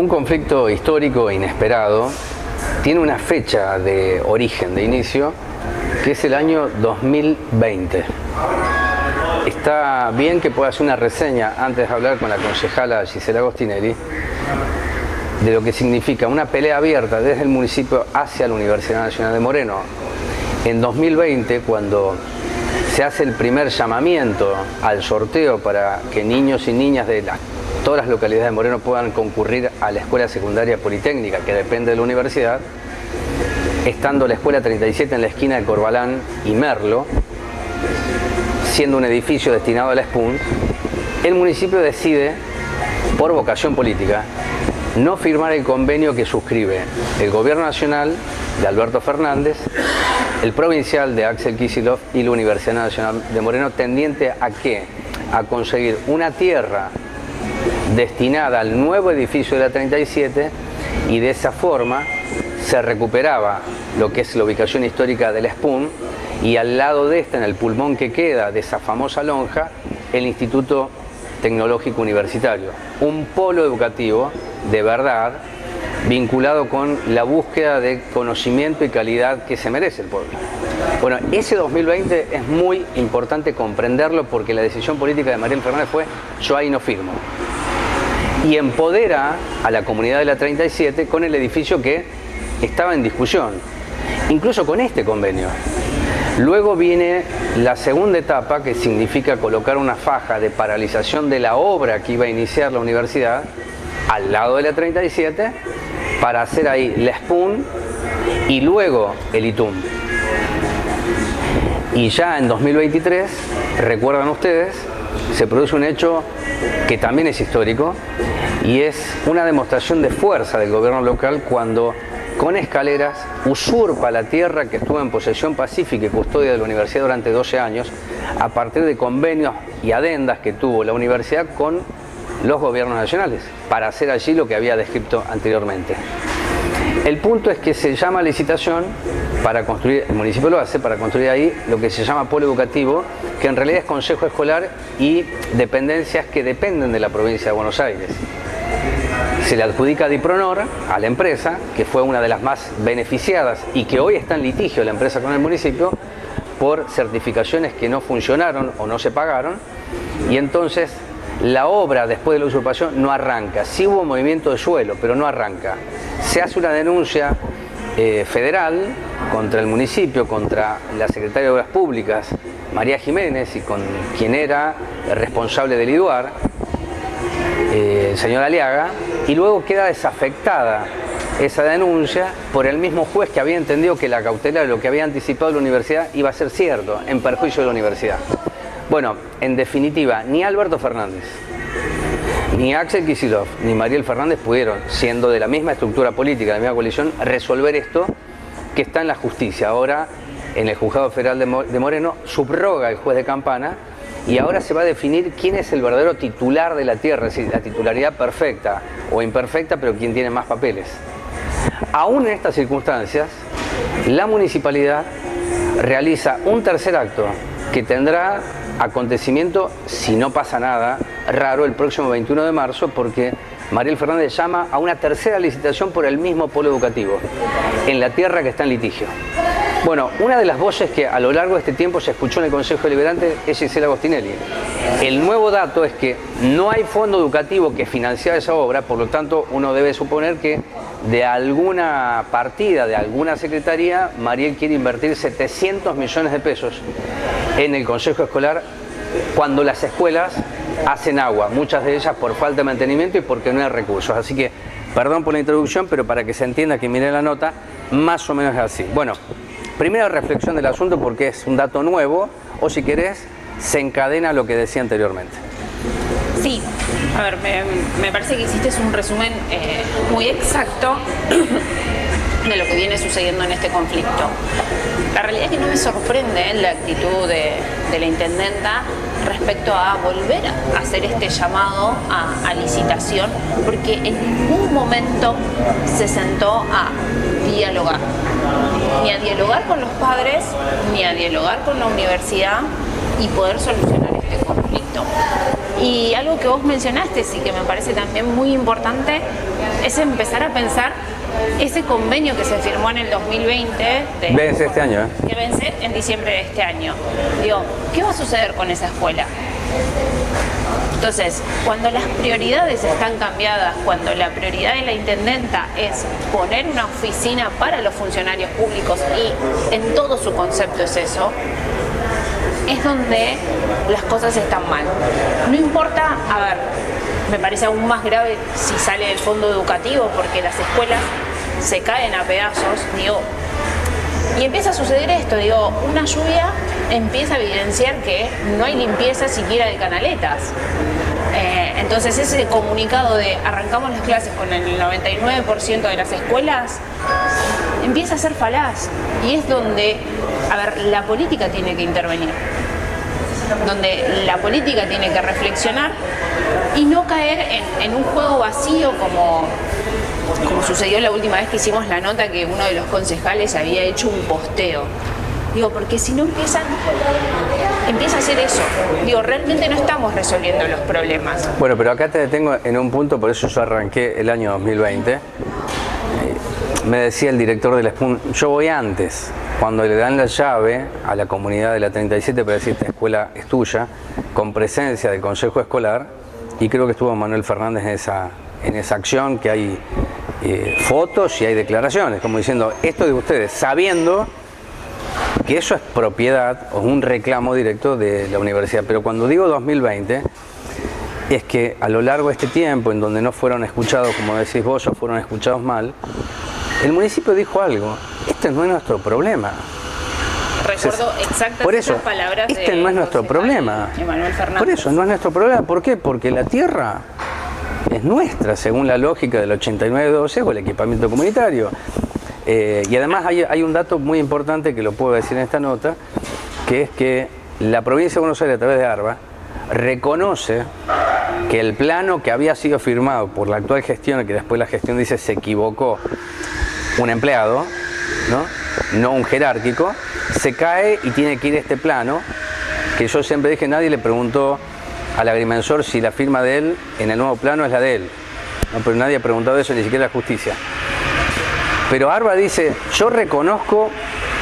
Un conflicto histórico inesperado tiene una fecha de origen, de inicio, que es el año 2020. Está bien que pueda hacer una reseña antes de hablar con la concejala Gisela Agostinelli de lo que significa una pelea abierta desde el municipio hacia la Universidad Nacional de Moreno. En 2020, cuando se hace el primer llamamiento al sorteo para que niños y niñas de todas las localidades de Moreno puedan concurrir a la Escuela Secundaria Politécnica, que depende de la universidad, estando la Escuela 37 en la esquina de Corbalán y Merlo, siendo un edificio destinado a la SPUN, el municipio decide, por vocación política, no firmar el convenio que suscribe el Gobierno Nacional de Alberto Fernández, el provincial de Axel Kicillof y la Universidad Nacional de Moreno, tendiente a ¿qué? A conseguir una tierra destinada al nuevo edificio de la 37, y de esa forma se recuperaba lo que es la ubicación histórica de la SPUN, y al lado de esta, en el pulmón que queda de esa famosa lonja, el Instituto Tecnológico Universitario, un polo educativo de verdad vinculado con la búsqueda de conocimiento y calidad que se merece el pueblo. Bueno, ese 2020 es muy importante comprenderlo, porque la decisión política de Mariel Fernández fue: yo ahí no firmo. Y empodera a la comunidad de la 37 con el edificio que estaba en discusión, incluso con este convenio. Luego viene la segunda etapa, que significa colocar una faja de paralización de la obra que iba a iniciar la universidad al lado de la 37, para hacer ahí la SPUN y luego el ITUM. Y ya en 2023, recuerdan ustedes, se produce un hecho que también es histórico, y es una demostración de fuerza del gobierno local cuando, con escaleras, usurpa la tierra que estuvo en posesión pacífica y custodia de la universidad durante 12 años, a partir de convenios y adendas que tuvo la universidad con los gobiernos nacionales, para hacer allí lo que había descrito anteriormente. El punto es que se llama licitación para construir, el municipio lo hace, para construir ahí lo que se llama polo educativo, que en realidad es consejo escolar y dependencias que dependen de la provincia de Buenos Aires. Se le adjudica Dipronor a la empresa, que fue una de las más beneficiadas y que hoy está en litigio la empresa con el municipio por certificaciones que no funcionaron o no se pagaron, y entonces la obra, después de la usurpación, no arranca. Sí hubo movimiento de suelo, pero no arranca. Se hace una denuncia federal contra el municipio, contra la secretaria de Obras Públicas, María Jiménez, y con quien era responsable del IDUAR, el señor Aliaga, y luego queda desafectada esa denuncia por el mismo juez, que había entendido que la cautela de lo que había anticipado la universidad iba a ser cierto, en perjuicio de la universidad. Bueno, en definitiva, ni Alberto Fernández, ni Axel Kicillof, ni Mariel Fernández pudieron, siendo de la misma estructura política, de la misma coalición, resolver esto que está en la justicia. Ahora, en el Juzgado Federal de Moreno, subroga el juez de Campana, y ahora se va a definir quién es el verdadero titular de la tierra, es decir, la titularidad perfecta o imperfecta, pero quién tiene más papeles. Aún en estas circunstancias, la municipalidad realiza un tercer acto que tendrá acontecimiento, si no pasa nada raro, el próximo 21 de marzo, porque Mariel Fernández llama a una tercera licitación por el mismo polo educativo, en la tierra que está en litigio. Bueno, una de las voces que a lo largo de este tiempo se escuchó en el Consejo Deliberante es Gisela Agostinelli. El nuevo dato es que no hay fondo educativo que financiara esa obra, por lo tanto uno debe suponer que de alguna partida, de alguna secretaría, Mariel quiere invertir 700 millones de pesos en el Consejo Escolar, cuando las escuelas hacen agua, muchas de ellas por falta de mantenimiento y porque no hay recursos. Así que, perdón por la introducción, pero para que se entienda, que miren la nota, más o menos es así. Bueno, primera reflexión del asunto, porque es un dato nuevo, o si querés, se encadena lo que decía anteriormente. Sí, a ver, me parece que hiciste un resumen muy exacto de lo que viene sucediendo en este conflicto. La realidad es que no me sorprende la actitud de la intendenta respecto a volver a hacer este llamado a licitación, porque en ningún momento se sentó a dialogar, ni a dialogar con los padres, ni a dialogar con la universidad y poder solucionar este conflicto. Y algo que vos mencionaste, sí, que me parece también muy importante, es empezar a pensar ese convenio que se firmó en el 2020. Vence este año, ¿eh? Que vence en diciembre de este año. Digo, ¿qué va a suceder con esa escuela? Entonces, cuando las prioridades están cambiadas, cuando la prioridad de la intendenta es poner una oficina para los funcionarios públicos y en todo su concepto es eso, es donde las cosas están mal. No importa, a ver, me parece aún más grave si sale del fondo educativo porque las escuelas se caen a pedazos, digo, y empieza a suceder esto, digo, una lluvia empieza a evidenciar que no hay limpieza siquiera de canaletas. Entonces ese comunicado de arrancamos las clases con el 99% de las escuelas empieza a ser falaz y es donde, a ver, la política tiene que intervenir, donde la política tiene que reflexionar y no caer en un juego vacío como sucedió la última vez que hicimos la nota, que uno de los concejales había hecho un posteo. Digo, porque si no empieza a hacer eso. Digo, realmente no estamos resolviendo los problemas. Bueno, pero acá te detengo en un punto, por eso yo arranqué el año 2020. Me decía el director de la SPUN, yo voy antes, cuando le dan la llave a la comunidad de la 37 para decir esta escuela es tuya, con presencia del Consejo Escolar, y creo que estuvo Manuel Fernández en esa acción, que hay fotos y hay declaraciones, como diciendo, esto de ustedes, sabiendo que eso es propiedad o un reclamo directo de la universidad. Pero cuando digo 2020, es que a lo largo de este tiempo, en donde no fueron escuchados, como decís vos, o fueron escuchados mal, el municipio dijo algo, este no es nuestro problema. Recuerdo exactas por eso, esas palabras este no es nuestro problema. Manuel Fernández. Por eso, no es nuestro problema. ¿Por qué? Porque la tierra es nuestra, según la lógica del 89-12 o el equipamiento comunitario. Y además hay un dato muy importante que lo puedo decir en esta nota, que es que la provincia de Buenos Aires, a través de ARBA, reconoce que el plano que había sido firmado por la actual gestión, que después la gestión dice se equivocó un empleado, no un jerárquico, se cae y tiene que ir este plano, que yo siempre dije, nadie le preguntó al agrimensor si la firma de él en el nuevo plano es la de él. No, pero nadie ha preguntado eso, ni siquiera la justicia. Pero ARBA dice, yo reconozco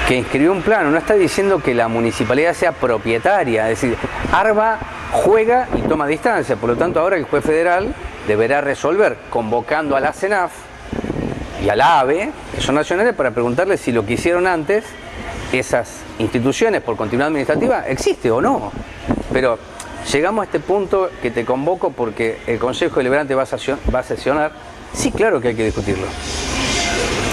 que inscribió un plano, no está diciendo que la municipalidad sea propietaria, es decir, ARBA juega y toma distancia, por lo tanto ahora el juez federal deberá resolver, convocando a la CENAF y a la AVE, que son nacionales, para preguntarle si lo que hicieron antes, esas instituciones por continuidad administrativa, existe o no. Pero llegamos a este punto que te convoco porque el Consejo Deliberante va a sesionar, sí, claro que hay que discutirlo.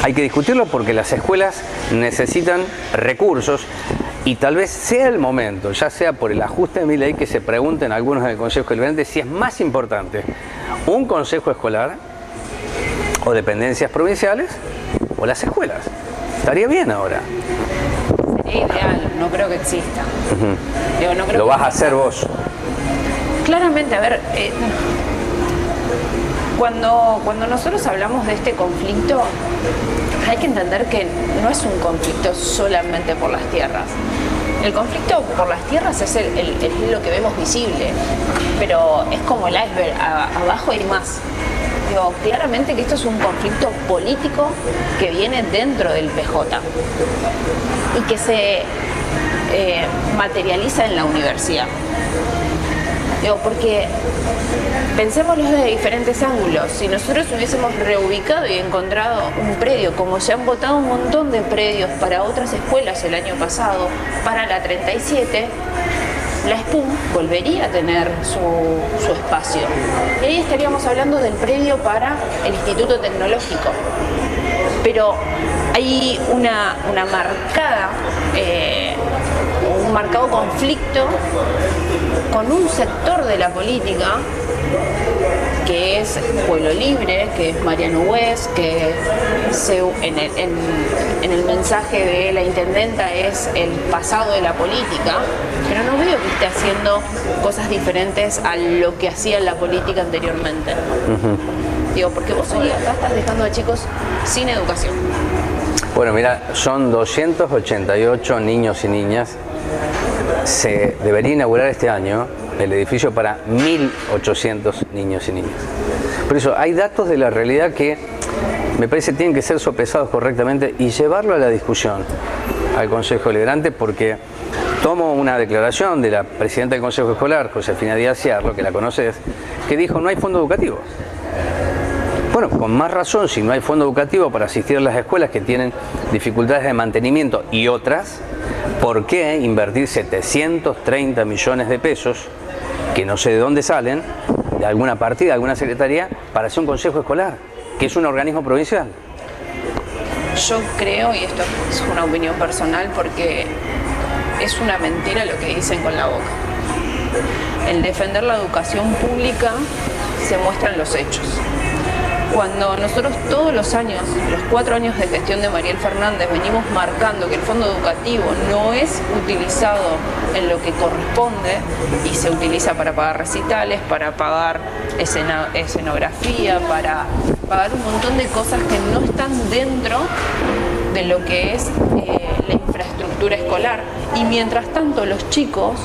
Hay que discutirlo porque las escuelas necesitan recursos y tal vez sea el momento, ya sea por el ajuste de mi ley, que se pregunten algunos del Consejo Deliberante si es más importante un consejo escolar o dependencias provinciales o las escuelas. Estaría bien ahora. Sería ideal, no creo que exista. Digo, no creo Lo que vas a exista. hacer vos. Claramente, a ver, cuando nosotros hablamos de este conflicto, hay que entender que no es un conflicto solamente por las tierras. El conflicto por las tierras es lo que vemos visible, pero es como el iceberg, abajo hay más. Digo, claramente que esto es un conflicto político que viene dentro del PJ y que se materializa en la universidad. Digo, porque pensémoslo desde diferentes ángulos. Si nosotros hubiésemos reubicado y encontrado un predio, como se han votado un montón de predios para otras escuelas el año pasado, para la 37, la SPUN volvería a tener su espacio. Y ahí estaríamos hablando del predio para el Instituto Tecnológico. Pero hay un marcado conflicto con un sector de la política que es Pueblo Libre, que es Mariano Wes, que en el mensaje de la intendenta es el pasado de la política, pero no veo que esté haciendo cosas diferentes a lo que hacía la política anteriormente. Digo, porque vos hoy acá estás dejando a chicos sin educación. Bueno, mira, son 288 niños y niñas. Se debería inaugurar este año el edificio para 1.800 niños y niñas. Por eso hay datos de la realidad que me parece tienen que ser sopesados correctamente y llevarlo a la discusión al Consejo Deliberante, porque tomo una declaración de la presidenta del Consejo Escolar, Josefina Díaz Ciarlo, que la conoces, que dijo no hay fondo educativo. Bueno, con más razón, si no hay fondo educativo para asistir a las escuelas que tienen dificultades de mantenimiento y otras, ¿por qué invertir 730 millones de pesos, que no sé de dónde salen, de alguna partida, de alguna secretaría, para hacer un consejo escolar, que es un organismo provincial? Yo creo, y esto es una opinión personal, porque es una mentira lo que dicen con la boca. El defender la educación pública se muestra en los hechos. Cuando nosotros todos los años, los 4 años de gestión de Mariel Fernández, venimos marcando que el fondo educativo no es utilizado en lo que corresponde y se utiliza para pagar recitales, para pagar escenografía, para pagar un montón de cosas que no están dentro de lo que es la infraestructura escolar. Y mientras tanto los chicos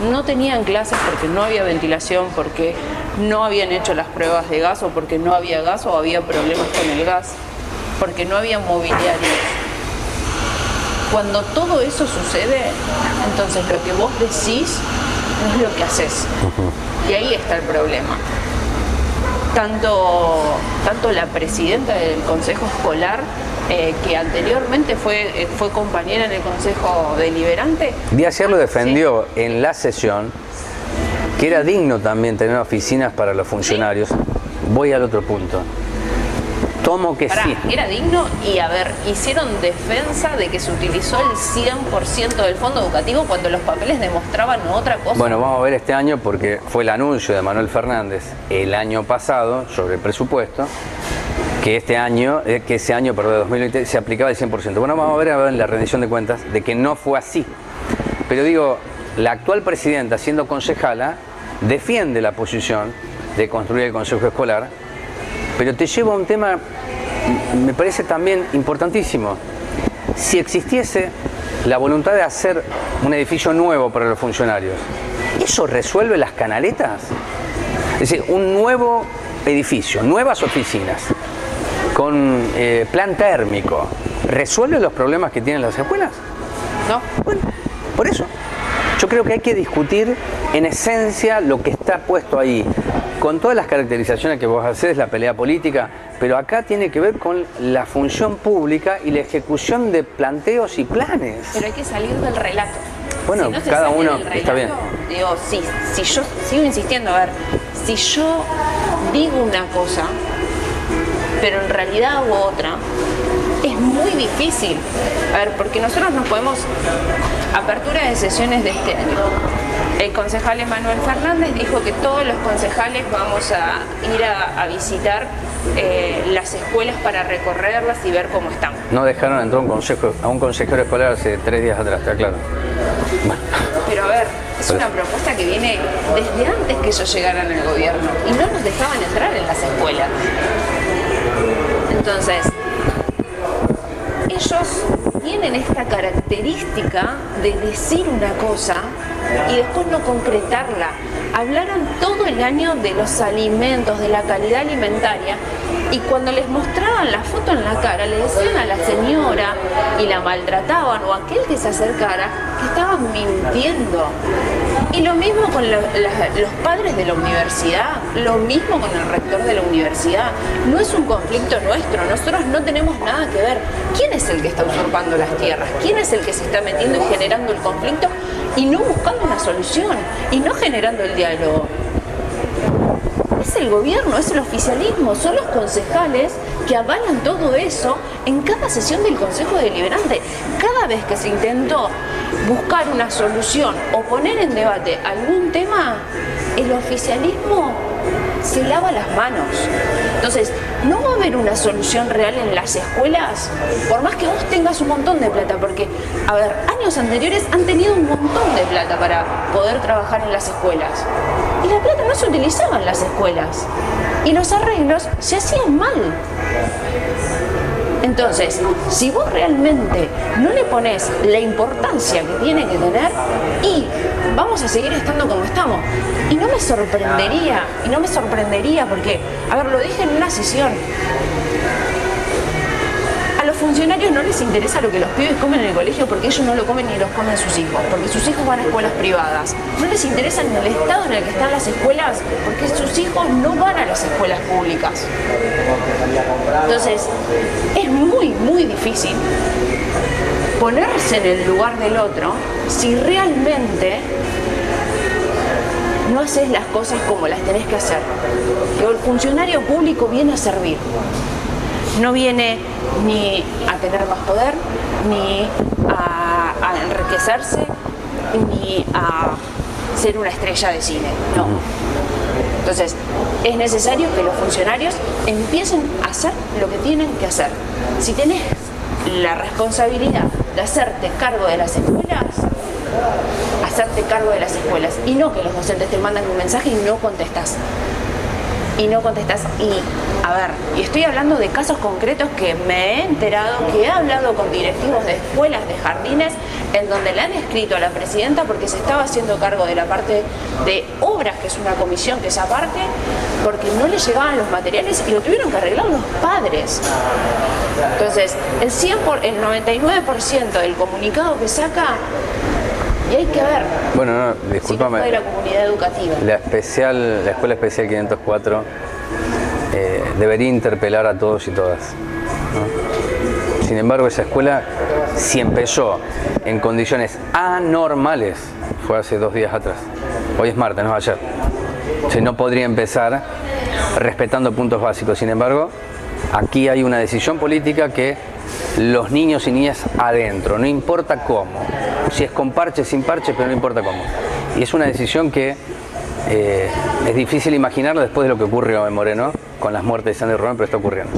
no tenían clases porque no había ventilación, porque no habían hecho las pruebas de gas, o porque no había gas o había problemas con el gas, porque no había mobiliario. Cuando todo eso sucede, entonces lo que vos decís no es lo que haces. Y ahí está el problema. Tanto la presidenta del Consejo Escolar, que anteriormente fue compañera en el Consejo Deliberante. Díaz Ciarlo defendió en la sesión que era digno también tener oficinas para los funcionarios. ¿Sí? Voy al otro punto. Tomo que sí. Era digno y, a ver, hicieron defensa de que se utilizó el 100% del fondo educativo cuando los papeles demostraban otra cosa. Bueno, vamos a ver este año, porque fue el anuncio de Manuel Fernández el año pasado sobre el presupuesto, que ese año, de 2020, se aplicaba el 100%. Bueno, vamos a ver en la rendición de cuentas de que no fue así. Pero digo, la actual presidenta, siendo concejala, defiende la posición de construir el Consejo Escolar, pero te llevo a un tema, me parece también importantísimo. Si existiese la voluntad de hacer un edificio nuevo para los funcionarios, ¿eso resuelve las canaletas? Es decir, un nuevo edificio, nuevas oficinas, con plan térmico, ¿resuelve los problemas que tienen las escuelas? No. Bueno, por eso. Yo creo que hay que discutir en esencia lo que está puesto ahí, con todas las caracterizaciones que vos hacés, la pelea política, pero acá tiene que ver con la función pública y la ejecución de planteos y planes. Pero hay que salir del relato. Bueno, si no cada uno relato, está bien. Digo, si yo sigo insistiendo, a ver, si yo digo una cosa, pero en realidad hago otra, es muy difícil. A ver, porque nosotros nos podemos... Apertura de sesiones de este año. El concejal Emanuel Fernández dijo que todos los concejales vamos a ir a visitar las escuelas para recorrerlas y ver cómo están. No dejaron entrar a un consejero escolar hace 3 días atrás, está claro. Bueno. Pero a ver, es una propuesta que viene desde antes que ellos llegaran al gobierno y no nos dejaban entrar en las escuelas. Entonces, ellos tienen esta característica de decir una cosa y después no concretarla. Hablaron todo el año de los alimentos, de la calidad alimentaria, y cuando les mostraban la foto en la cara, le decían a la señora y la maltrataban, o a aquel que se acercara, que estaban mintiendo. Y lo mismo con los padres de la universidad, lo mismo con el rector de la universidad. No es un conflicto nuestro, nosotros no tenemos nada que ver. ¿Quién es el que está usurpando las tierras? ¿Quién es el que se está metiendo y generando el conflicto y no buscando una solución y no generando el diálogo? Es el gobierno, es el oficialismo, son los concejales que avalan todo eso en cada sesión del Consejo Deliberante. Cada vez que se intentó buscar una solución o poner en debate algún tema, el oficialismo se lava las manos. Entonces, no va a haber una solución real en las escuelas, por más que vos tengas un montón de plata, porque, a ver, años anteriores han tenido un montón de plata para poder trabajar en las escuelas. Y la plata no se utilizaba en las escuelas. Y los arreglos se hacían mal. Entonces, si vos realmente no le pones la importancia que tiene que tener, y vamos a seguir estando como estamos. Y no me sorprendería porque, a ver, lo dije en una sesión, a los funcionarios no les interesa lo que los pibes comen en el colegio porque ellos no lo comen ni los comen sus hijos, porque sus hijos van a escuelas privadas. No les interesa ni el estado en el que están las escuelas porque sus hijos no van a las escuelas públicas. Entonces, es muy, muy difícil ponerse en el lugar del otro si realmente no haces las cosas como las tenés que hacer. El funcionario público viene a servir. No viene ni a tener más poder, ni a enriquecerse, ni a ser una estrella de cine. No. Entonces, es necesario que los funcionarios empiecen a hacer lo que tienen que hacer. Si tenés la responsabilidad de hacerte cargo de las escuelas, hacerte cargo de las escuelas, y no que los docentes te mandan un mensaje y no contestás. Y a ver, y estoy hablando de casos concretos que me he enterado, que he hablado con directivos de escuelas, de jardines, en donde le han escrito a la presidenta porque se estaba haciendo cargo de la parte de obras, que es una comisión que es aparte, porque no le llegaban los materiales y lo tuvieron que arreglar los padres. Entonces, el 99% del comunicado que saca, y hay que ver. Bueno, no, discúlpame. De la comunidad educativa. La Escuela Especial 504 debería interpelar a todos y todas, ¿no? Sin embargo, esa escuela, si empezó en condiciones anormales, fue hace 2 días atrás. Hoy es martes, no es ayer. Si no podría empezar respetando puntos básicos. Sin embargo, aquí hay una decisión política que los niños y niñas adentro, no importa cómo, si es con parche, sin parche, pero no importa cómo. Y es una decisión que es difícil imaginarlo después de lo que ocurrió en Moreno con las muertes de Sandra y Rubén, pero está ocurriendo.